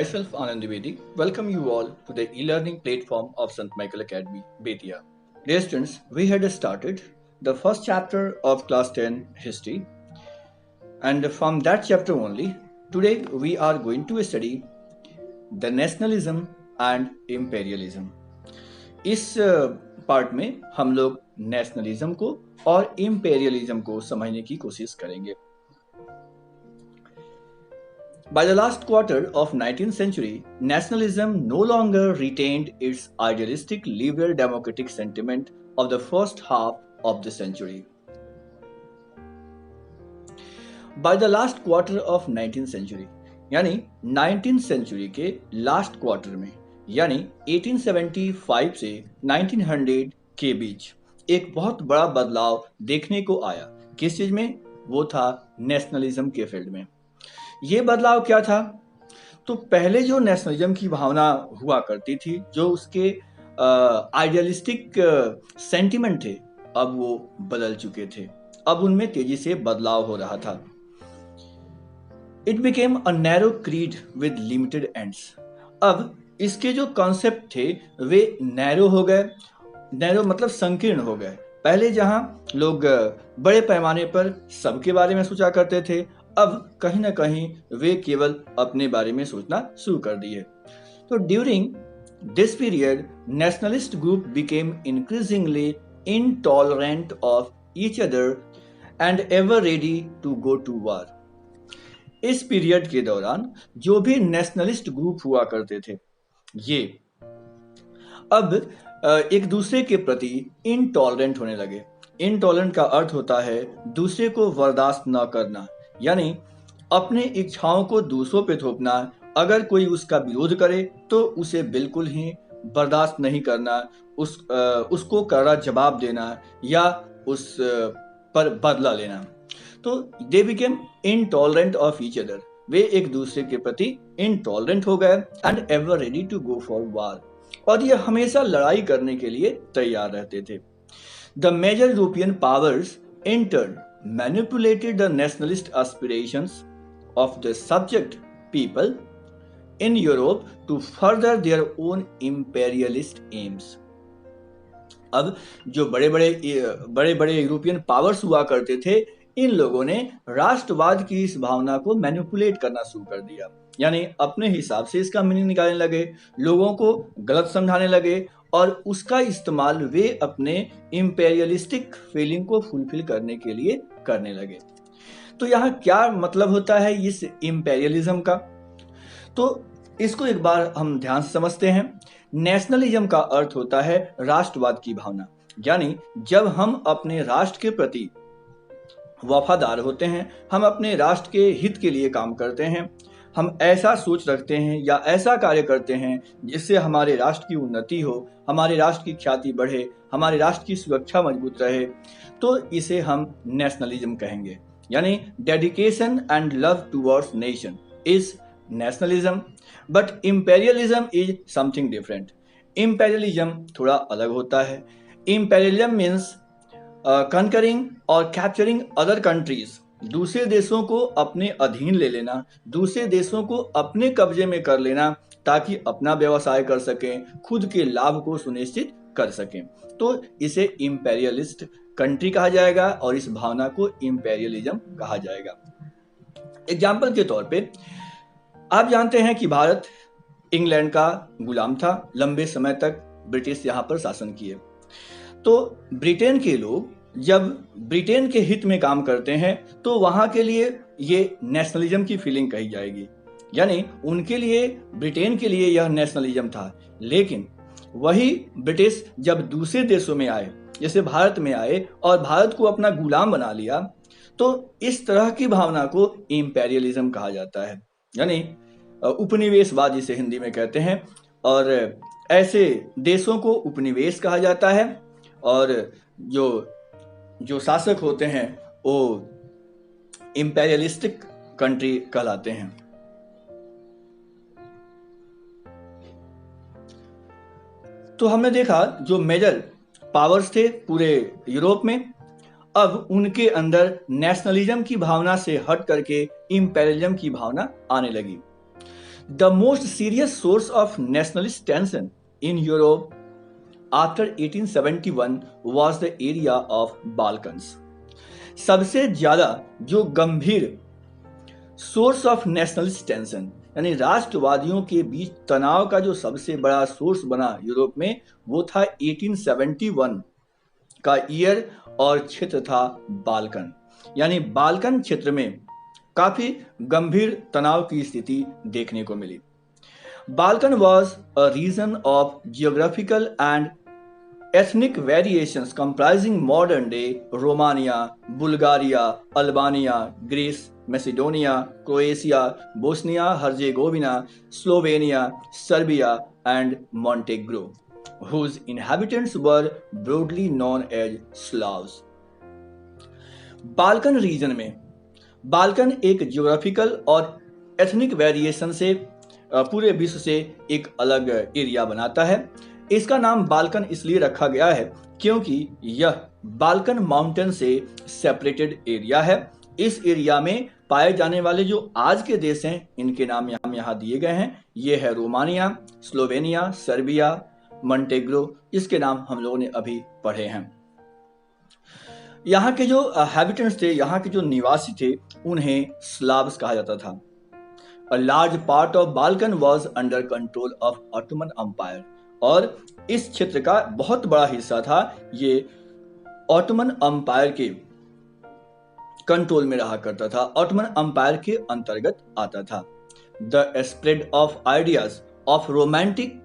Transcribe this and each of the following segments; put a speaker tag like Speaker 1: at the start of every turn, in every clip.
Speaker 1: Myself Anand Dwivedi welcome you all to the e-learning platform of St. Michael Academy, Betia. Dear students, we had started the first chapter of class 10 history, and from that chapter only, today we are going to study the nationalism and imperialism. इस part में हम लोग nationalism को और imperialism को समझने की कोशिश करेंगे. By the last quarter of 19th century, nationalism no longer retained its idealistic liberal democratic sentiment of the first half of the century. By the last quarter of 19th century, यानी 19th century के last quarter में, यानी 1875 से 1900 के बीच एक बहुत बड़ा बदलाव देखने को आया. किस चीज में? वो था नेशनलिज्म के फील्ड में. ये बदलाव क्या था? तो पहले जो नेशनलिज्म की भावना हुआ करती थी, जो उसके आइडियलिस्टिक सेंटिमेंट थे, अब वो बदल चुके थे. अब उनमें तेजी से बदलाव हो रहा था. It became a narrow creed with limited ends. अब इसके जो कॉन्सेप्ट थे वे नैरो हो गए. नैरो मतलब संकीर्ण हो गए. पहले जहां लोग बड़े पैमाने पर सबके बारे में सोचा करते थे, अब कहीं ना कहीं वे केवल अपने बारे में सोचना शुरू कर दिए. तो during this period nationalist group became increasingly intolerant of each other and ever ready to go to war. इस पीरियड के दौरान जो भी नेशनलिस्ट ग्रुप हुआ करते थे, ये अब एक दूसरे के प्रति इनटॉलरेंट होने लगे. इनटॉलरेंट का अर्थ होता है दूसरे को बर्दाश्त न करना, यानी अपने इच्छाओं को दूसरों पे थोपना. अगर कोई उसका विरोध करे तो उसे बिल्कुल ही बर्दाश्त नहीं करना, उसको कड़ा जवाब देना या उस पर बदला लेना. तो they became intolerant of each other. वे एक दूसरे के प्रति इनटॉलरेंट हो गए and ever ready to go for war. और ये हमेशा लड़ाई करने के लिए तैयार रहते थे. The major European powers in turn manipulated the nationalist aspirations of the subject people in Europe to further their own imperialist aims. अब जो बड़े बड़े यूरोपियन पावर्स हुआ करते थे, इन लोगों ने राष्ट्रवाद की इस भावना को मैनिपुलेट करना शुरू कर दिया. यानी अपने हिसाब से इसका मीनिंग निकालने लगे, लोगों को गलत समझाने लगे और उसका इस्तेमाल वे अपने इंपेरियलिस्टिक फीलिंग को फुलफिल करने के लिए करने लगे. तो यहाँ क्या मतलब होता है इस इंपेरियलिज्म का? तो इसको एक बार हम ध्यान से समझते हैं. नेशनलिज्म का अर्थ होता है राष्ट्रवाद की भावना. यानी जब हम अपने राष्ट्र के प्रति वफादार होते हैं, हम अपने राष्ट्र के हित के लिए काम करते हैं, हम ऐसा सोच रखते हैं या ऐसा कार्य करते हैं जिससे हमारे राष्ट्र की उन्नति हो, हमारे राष्ट्र की ख्याति बढ़े, हमारे राष्ट्र की सुरक्षा मजबूत रहे, तो इसे हम नेशनलिज्म कहेंगे. यानी dedication and love towards nation is nationalism. But imperialism is something different. Imperialism थोड़ा अलग होता है. इंपेरियलिज्म मीन्स कंकरिंग और कैप्चरिंग अदर कंट्रीज. दूसरे देशों को अपने अधीन ले लेना, दूसरे देशों को अपने कब्जे में कर लेना ताकि अपना व्यवसाय कर सकें, खुद के लाभ को सुनिश्चित कर सकें. तो इसे इंपेरियलिस्ट कंट्री कहा जाएगा और इस भावना को इंपेरियलिज्म कहा जाएगा. एग्जाम्पल के तौर पे आप जानते हैं कि भारत इंग्लैंड का गुलाम था. लंबे समय तक ब्रिटिश यहाँ पर शासन किए. तो ब्रिटेन के लोग जब ब्रिटेन के हित में काम करते हैं तो वहां के लिए ये नेशनलिज्म की फीलिंग कही जाएगी. यानी उनके लिए, ब्रिटेन के लिए यह नेशनलिज्म था. लेकिन वही ब्रिटिश जब दूसरे देशों में आए, जैसे भारत में आए और भारत को अपना गुलाम बना लिया, तो इस तरह की भावना को इंपेरियलिज्म कहा जाता है. यानी उपनिवेशवाद जिसे हिंदी में कहते हैं. और ऐसे देशों को उपनिवेश कहा जाता है और जो शासक होते हैं वो इंपेरियलिस्टिक कंट्री कहलाते हैं. तो हमने देखा जो मेजर पावर्स थे पूरे यूरोप में, अब उनके अंदर नेशनलिज्म की भावना से हट करके इंपेरियलिज्म की भावना आने लगी. The most serious source of nationalist tension in Europe after 1871 was the area of Balkans. सबसे ज्यादा जो गंभीर सोर्स ऑफ नेशनलिस्ट टेंशन यानी राष्ट्रवादियों के बीच तनाव का जो सबसे बड़ा सोर्स बना यूरोप में वो था 1871 का ईयर और क्षेत्र था बाल्कन। यानी बाल्कन क्षेत्र में काफी गंभीर तनाव की स्थिति देखने को मिली। Balkan was a region of geographical and ethnic variations comprising modern day Romania, Bulgaria, Albania, Greece, Macedonia, Croatia, Bosnia Herzegovina, Slovenia, Serbia, and Montenegro, whose inhabitants were broadly known as Slavs. Balkan reason में Balkan एक geographical और ethnic variation से पूरे विश्व से एक अलग area बनाता है। इसका नाम बाल्कन इसलिए रखा गया है क्योंकि यह बाल्कन माउंटेन से सेपरेटेड एरिया है। इस एरिया में पाए जाने वाले जो आज के देश हैं इनके नाम यहाँ दिए गए हैं। ये है रोमानिया, स्लोवेनिया, सर्बिया, मोंटेग्रो, इसके नाम हम लोगों ने अभी पढ़े हैं। यहाँ के जो हैबिटेंट्स थे, यहाँ के जो निवासी थे, उन्हें स्लाव्स कहा जाता था। A large part of Balkan was under control of Ottoman Empire और इस क्षेत्र का बहुत बड़ा हिस्सा था ये ऑटोमन अंपायर के कंट्रोल में रहा करता था, ऑटोमन अंपायर के अंतर्गत आता था। The spread of ideas of romantic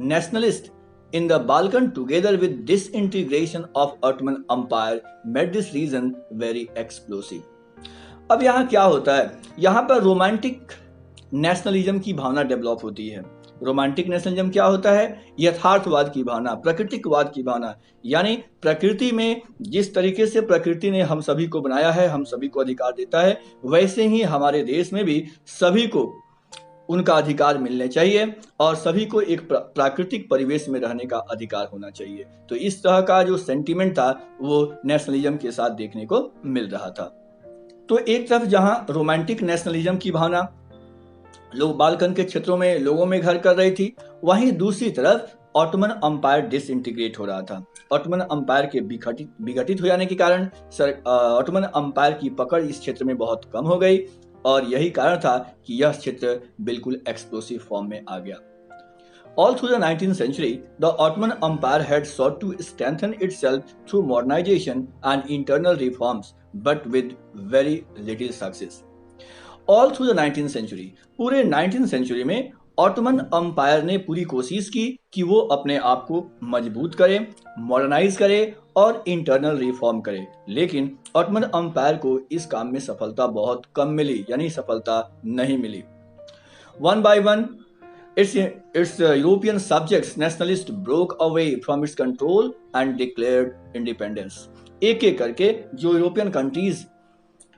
Speaker 1: nationalist in the Balkan together with disintegration of Ottoman Empire made this region very explosive. अब यहाँ क्या होता है, यहाँ पर रोमांटिक नेशनलिज्म की भावना डेवलप होती है। रोमांटिक नेशनलिज्म क्या होता है? यथार्थवाद की भावना, प्राकृतिकवाद की भावना, यानी प्रकृति में जिस तरीके से प्रकृति ने हम सभी को बनाया है, हम सभी को अधिकार देता है, वैसे ही हमारे देश में भी सभी को उनका अधिकार मिलने चाहिए और सभी को एक प्राकृतिक परिवेश में रहने का अधिकार होना चाहिए। तो इस तरह का जो सेंटीमेंट था वो नेशनलिज्म के साथ देखने को मिल रहा था। तो एक तरफ जहां रोमांटिक नेशनलिज्म की भावना लोग बाल्कन के क्षेत्रों में लोगों में घर कर रही थी, वहीं दूसरी तरफ ऑटोमन अंपायर डिसइंटीग्रेट हो रहा था। ऑटोमन अंपायर के विघटित हो जाने के कारण ऑटोमन अंपायर की पकड़ इस क्षेत्र में बहुत कम हो गई और यही कारण था कि यह क्षेत्र बिल्कुल एक्सप्लोसिव फॉर्म में आ गया। All through the 19th century, the Ottoman Empire had sought to strengthen itself through modernization and internal reforms, but with very little success. All through the 19th century, पूरे 19th century में Ottoman umpire ने पूरी कोशिश की कि वो अपने आप को मजबूत करे, मॉडर्नाइज करे और इंटरनल रिफॉर्म करे, लेकिन ऑटोमन अंपायर को इस काम में सफलता बहुत कम मिली, यानी सफलता नहीं मिली। One by one its European subjects nationalists broke away from its control and declared independence. एक एक करके जो यूरोपियन कंट्रीज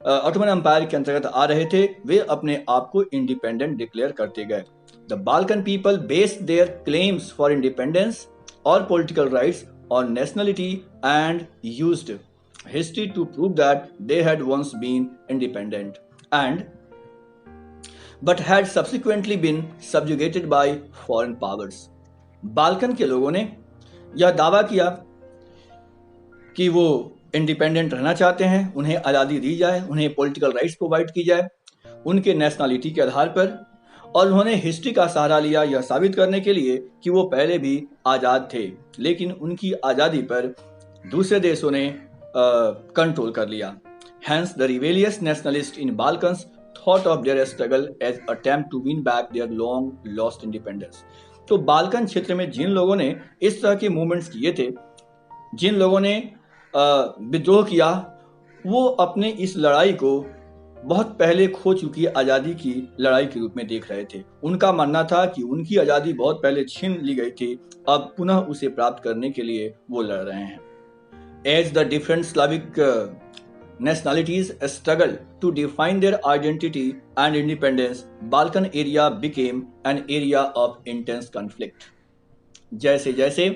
Speaker 1: ऑटोमन अंपायर के अंतर्गत आ रहे थे वे अपने आप को इंडिपेंडेंट डिक्लेयर करते गए। The Balkan people based their claims for independence or political rights on nationality and used history to prove that they had once been independent but had subsequently been subjugated by foreign powers. Balkan के लोगों ने यह दावा किया कि वो independent रहना चाहते हैं, उन्हें आज़ादी दी जाए, उन्हें पॉलिटिकल राइट्स प्रोवाइड की जाए उनके नेशनलिटी के आधार पर, और उन्होंने हिस्ट्री का सहारा लिया यह साबित करने के लिए कि वो पहले भी आज़ाद थे, लेकिन उनकी आज़ादी पर दूसरे देशों ने कंट्रोल कर लिया। Hence the rebellious nationalists in Balkans thought of their struggle as attempt to win back their long lost independence. तो बाल्कन क्षेत्र में जिन लोगों ने इस तरह के मूवमेंट्स किए थे, जिन लोगों ने विद्रोह किया, वो अपने इस लड़ाई को बहुत पहले खो चुकी आज़ादी की लड़ाई के रूप में देख रहे थे। उनका मानना था कि उनकी आज़ादी बहुत पहले छीन ली गई थी, अब पुनः उसे प्राप्त करने के लिए वो लड़ रहे हैं। As the different Slavic nationalities struggle to define their identity and independence, Balkan area became an area of intense conflict. जैसे जैसे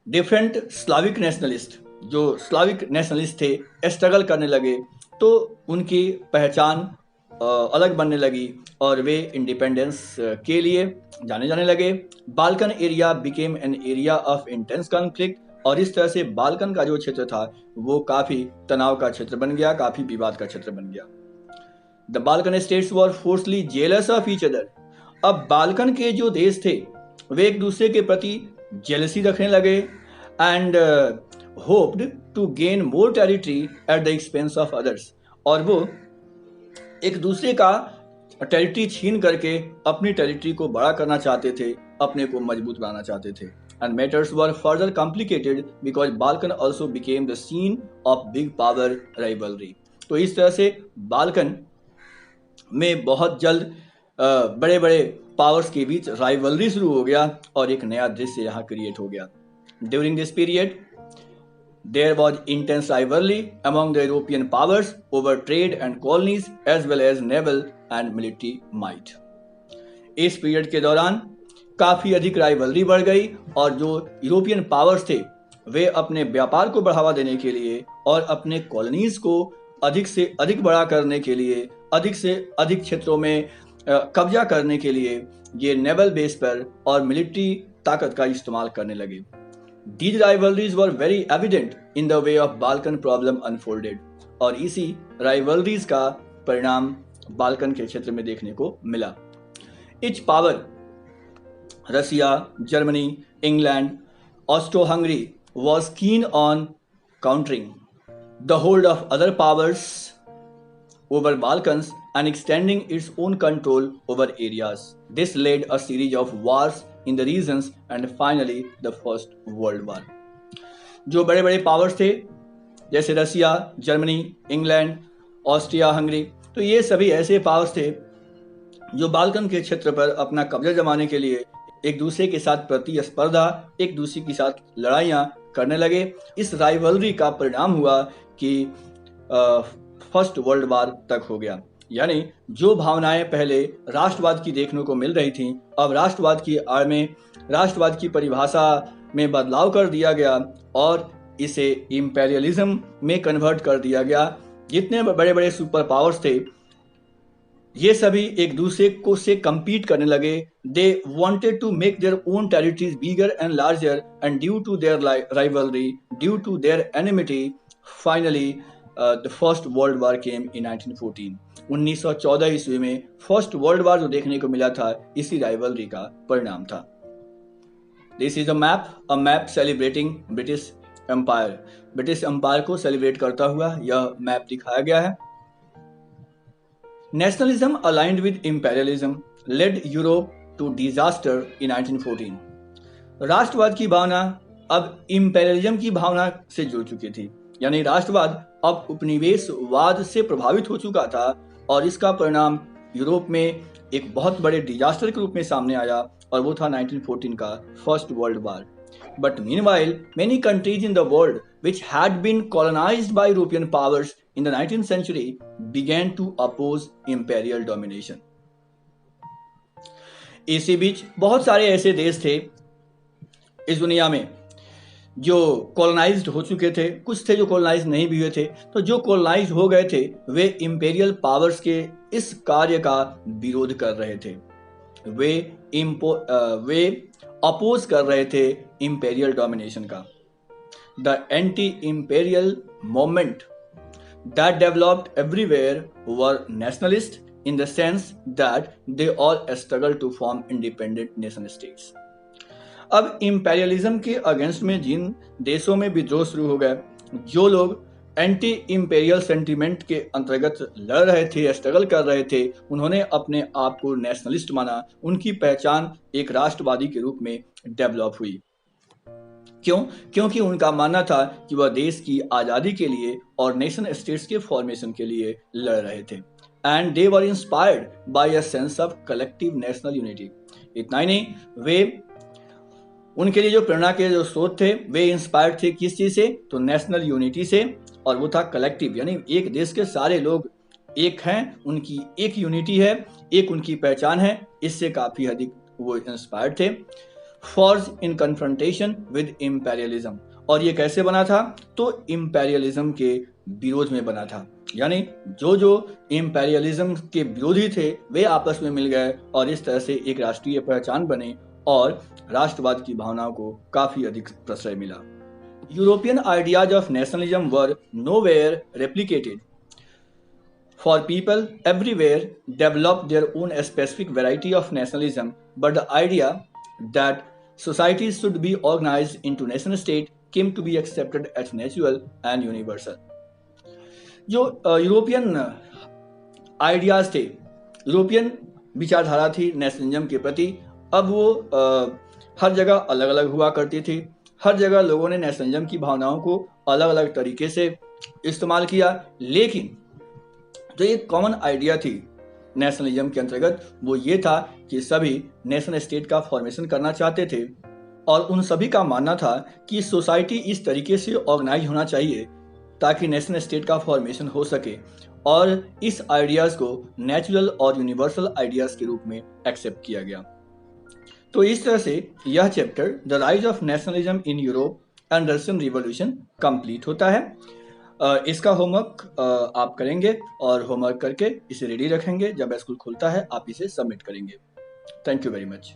Speaker 1: डिफरेंट स्लाविक नेशनलिस्ट, जो स्लाविक नेशनलिस्ट थे, स्ट्रगल करने लगे तो उनकी पहचान अलग बनने लगी और वे इंडिपेंडेंस के लिए जाने जाने लगे। Balkan area became an area of intense conflict, और इस तरह से बाल्कन का जो क्षेत्र था वो काफी तनाव का क्षेत्र बन गया, काफी विवाद का क्षेत्र बन गया। The Balkan states were forcely jealous of each other. अब बाल्कन के जो देश थे वे एक दूसरे के प्रति जेलसी रखने लगे and hoped to gain more territory at the expense of others, और वो एक दूसरे का टेरिटरी छीन करके अपनी टेरिटरी को बड़ा करना चाहते थे, अपने को मजबूत बनाना चाहते थे। And matters were further complicated because Balkan also became the scene of big power rivalry. तो इस तरह से बाल्कन में बहुत जल्द बड़े बड़े पावर्स के बीच राइवलरी शुरू हो गया और एक नया दृश्य यहाँ क्रिएट हो गया। During this period there was intense rivalry among the European powers over trade and colonies as well as naval and military might. इस पीरियड के दौरान काफी अधिक राइवलरी बढ़ गई और जो यूरोपियन पावर्स थे वे अपने व्यापार को बढ़ावा देने के लिए और अपने कॉलोनीज को अधिक से अधिक बड़ा करने के लिए, अधिक से अधिक क्षेत्रों में कब्जा करने के लिए ये नेवल बेस पर और मिलिट्री ताकत का इस्तेमाल करने लगे। These rivalries were very evident in the way of Balkan problem unfolded, और इसी rivalries का परिणाम बाल्कन के क्षेत्र में देखने को मिला। Each power, Russia, Germany, England, Austro-Hungary was keen on countering the hold of other powers over Balkans and extending its own control over areas. This led a series of wars in the regions and finally the First World War. जो बड़े बड़े powers थे जैसे रसिया, Germany, England, Austria Hungary, तो ये सभी ऐसे powers थे जो बाल्कन के क्षेत्र पर अपना कब्जा जमाने के लिए एक दूसरे के साथ प्रतिस्पर्धा, एक दूसरे के साथ लड़ाइयाँ करने लगे। इस राइवलरी का परिणाम हुआ कि फर्स्ट वर्ल्ड वार तक हो गया। यानी जो भावनाएं पहले राष्ट्रवाद की देखने को मिल रही थीं, अब राष्ट्रवाद की आड़ में राष्ट्रवाद की परिभाषा में बदलाव कर दिया गया और इसे इंपेरियलिज्म में कन्वर्ट कर दिया गया। जितने बड़े बड़े सुपर पावर्स थे ये सभी एक दूसरे को से compete करने लगे। They wanted to make their own territories bigger and larger, and due to their rivalry, due to their enmity, finally the first world war came in 1914. 1914 ईस्वी में फर्स्ट वर्ल्ड वार जो देखने को मिला था इसी राइवलरी का परिणाम था। This is a map celebrating British empire. British empire को सेलिब्रेट करता हुआ यह मैप दिखाया गया है। Nationalism aligned with imperialism led Europe to disaster in 1914। राष्ट्रवाद की भावना अब इंपेरियलिज्म की भावना से जुड़ चुकी थी, यानी राष्ट्रवाद अब उपनिवेशवाद से प्रभावित हो चुका था और इसका परिणाम यूरोप में एक बहुत बड़े डिजास्टर के रूप में सामने आया और वो था 1914 का first world war. But meanwhile, many countries in the world which had been colonized by European powers in the 19th century began to oppose imperial domination. इसी बीच बहुत सारे ऐसे देश थे इस दुनिया में जो कॉलोनाइज्ड हो चुके थे, कुछ थे जो कॉलोनाइज नहीं भी हुए थे। तो जो कॉलोनाइज हो गए थे वे इंपेरियल पावर्स के इस कार्य का विरोध कर रहे थे, वे अपोज कर रहे थे इंपेरियल डोमिनेशन का। The anti imperial movement that developed everywhere were nationalist in the sense that they all struggle to form independent nation states. अब इंपेरियलिज्म के अगेंस्ट में जिन देशों में विद्रोह शुरू हो गए, जो लोग एंटी इंपेरियल सेंटिमेंट के अंतर्गत लड़ रहे थे, स्ट्रगल कर रहे थे, उन्होंने अपने आप को नेशनलिस्ट माना। उनकी पहचान एक राष्ट्रवादी के रूप में डेवलप हुई। क्यों? क्योंकि उनका मानना था कि वह देश की आज़ादी के लिए और नेशन स्टेट्स के फॉर्मेशन के लिए लड़ रहे थे। And they were inspired by a sense of collective national unity. इतना ही नहीं, वे उनके लिए जो प्रेरणा के जो स्रोत थे वे इंस्पायर्ड थे किस चीज से? तो नेशनल यूनिटी से, और वो था कलेक्टिव, यानी एक देश के सारे लोग एक हैं, उनकी एक यूनिटी है, एक उनकी पहचान है। इससे काफी अधिक वो इंस्पायर्ड थे। Forge in confrontation with imperialism, और ये कैसे बना था? तो इंपेरियलिज्म के विरोध में बना था। यानी जो जो इम्पेरियलिज्म के विरोधी थे वे आपस में मिल गए और इस तरह से एक राष्ट्रीय पहचान बने और राष्ट्रवाद की भावनाओं को काफी अधिक प्रश्रय मिला। European ideas of nationalism were nowhere replicated, for people everywhere developed their own specific variety of nationalism, but the idea that societies should be organized into nation state came to be accepted as natural and universal. जो European ideas थे, European विचारधारा थी nationalism के प्रति, अब वो हर जगह अलग अलग हुआ करती थी। हर जगह लोगों ने नेशनलिज्म की भावनाओं को अलग अलग तरीके से इस्तेमाल किया, लेकिन जो एक कॉमन आइडिया थी नेशनलिज्म के अंतर्गत वो ये था कि सभी नेशन स्टेट का फॉर्मेशन करना चाहते थे और उन सभी का मानना था कि सोसाइटी इस तरीके से ऑर्गेनाइज होना चाहिए ताकि नेशन स्टेट का फॉर्मेशन हो सके, और इस आइडियाज को नेचुरल और यूनिवर्सल आइडियाज के रूप में एक्सेप्ट किया गया। तो इस तरह से यह chapter the rise of nationalism in Europe and Russian revolution complete होता है। इसका होमवर्क आप करेंगे और होमवर्क करके इसे रेडी रखेंगे, जब स्कूल खुलता है आप इसे सबमिट करेंगे। Thank you very much.